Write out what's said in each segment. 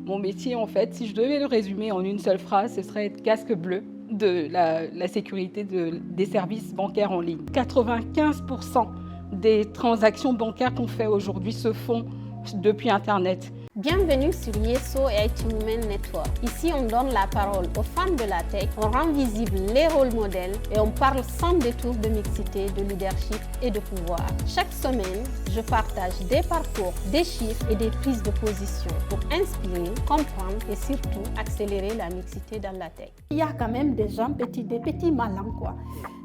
Mon métier, en fait, si je devais le résumer en une seule phrase, ce serait être casque bleu de la sécurité des services bancaires en ligne. 95% des transactions bancaires qu'on fait aujourd'hui se font depuis Internet. Bienvenue sur Yeso et IT Women Network. Ici, on donne la parole aux femmes de la tech, on rend visibles les rôles modèles et on parle sans détour de mixité, de leadership et de pouvoir. Chaque semaine, je partage des parcours, des chiffres et des prises de position pour inspirer, comprendre et surtout accélérer la mixité dans la tech. Il y a quand même des gens des petits malins, quoi.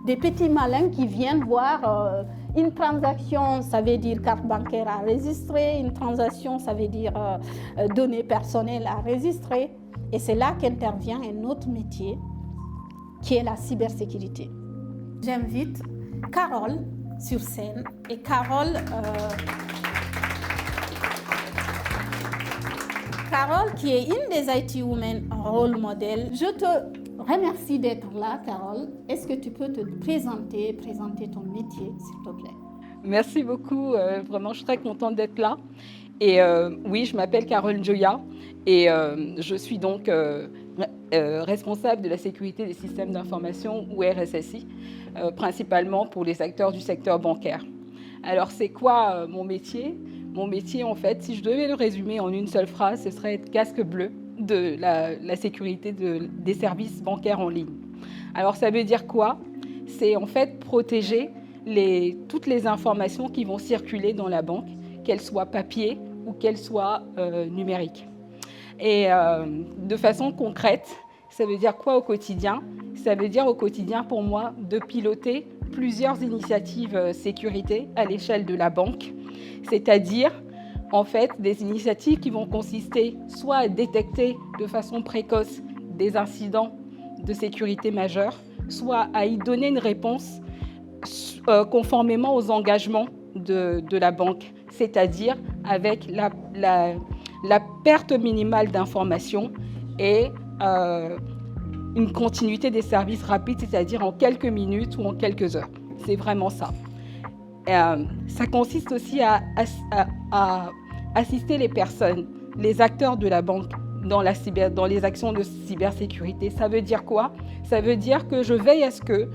Des petits malins qui viennent voir une transaction, ça veut dire carte bancaire à enregistrer, une transaction, ça veut dire données personnelles à enregistrer. Et c'est là qu'intervient un autre métier qui est la cybersécurité. J'invite Carole sur scène et Carole qui est une des IT Women rôle modèle. Je te remercie d'être là, Carole. Est-ce que tu peux te présenter ton métier, s'il te plaît? Merci beaucoup, vraiment je suis très contente d'être là. Et oui, je m'appelle Carole Njoya et je suis donc responsable de la sécurité des systèmes d'information ou RSSI, principalement pour les acteurs du secteur bancaire. Alors c'est quoi mon métier? Mon métier, en fait, si je devais le résumer en une seule phrase, ce serait être casque bleu de la sécurité des services bancaires en ligne. Alors ça veut dire quoi? C'est en fait protéger toutes les informations qui vont circuler dans la banque, qu'elles soient papier ou qu'elles soient numériques. Et de façon concrète, ça veut dire quoi au quotidien? Ça veut dire au quotidien pour moi de piloter plusieurs initiatives sécurité à l'échelle de la banque, c'est-à-dire en fait des initiatives qui vont consister soit à détecter de façon précoce des incidents de sécurité majeurs, soit à y donner une réponse conformément aux engagements de la banque, c'est-à-dire avec la perte minimale d'informations et une continuité des services rapides, c'est-à-dire en quelques minutes ou en quelques heures. C'est vraiment ça. Ça consiste aussi à assister les personnes, les acteurs de la banque dans les actions de cybersécurité. Ça veut dire quoi? Ça veut dire que je veille à ce que,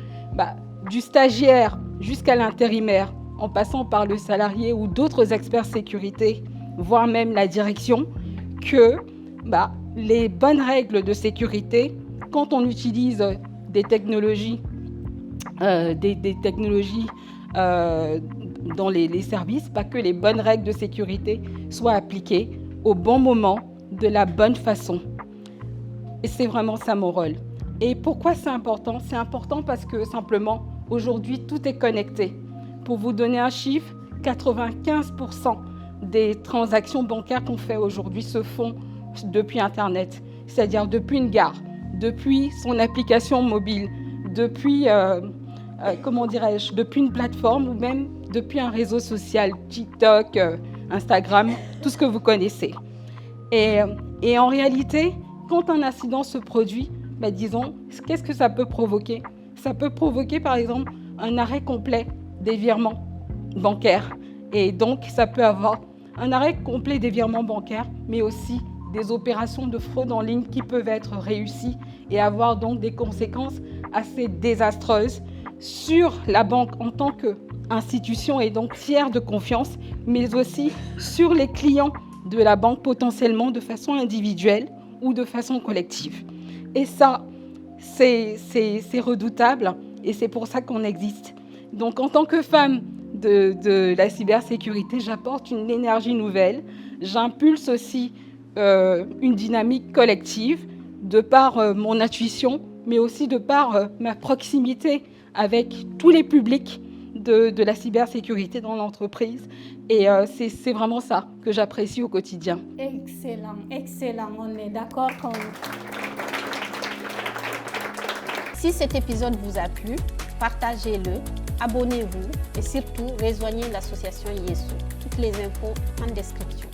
du stagiaire jusqu'à l'intérimaire, en passant par le salarié ou d'autres experts sécurité, voire même la direction, que les bonnes règles de sécurité, quand on utilise des technologies, dans les services, que les bonnes règles de sécurité soient appliquées au bon moment, de la bonne façon. Et c'est vraiment ça mon rôle. Et pourquoi c'est important? C'est important parce que simplement, aujourd'hui, tout est connecté. Pour vous donner un chiffre, 95% des transactions bancaires qu'on fait aujourd'hui se font depuis Internet, c'est-à-dire depuis une gare, depuis son application mobile, depuis, depuis une plateforme ou même depuis un réseau social, TikTok, Instagram, tout ce que vous connaissez. Et en réalité, quand un incident se produit, disons, qu'est-ce que ça peut provoquer? Ça peut provoquer, par exemple, un arrêt complet des virements bancaires. Et donc, ça peut avoir un arrêt complet des virements bancaires, mais aussi des opérations de fraude en ligne qui peuvent être réussies et avoir donc des conséquences assez désastreuses sur la banque en tant qu'institution et donc tiers de confiance, mais aussi sur les clients de la banque potentiellement de façon individuelle ou de façon collective. Et ça, c'est redoutable et c'est pour ça qu'on existe. Donc en tant que femme de la cybersécurité, j'apporte une énergie nouvelle, j'impulse aussi une dynamique collective de par mon intuition, mais aussi de par ma proximité avec tous les publics de la cybersécurité dans l'entreprise. Et c'est vraiment ça que j'apprécie au quotidien. Excellent, excellent. On est d'accord qu'on... Si cet épisode vous a plu, partagez-le, abonnez-vous et surtout rejoignez l'association Yeso. Toutes les infos en description.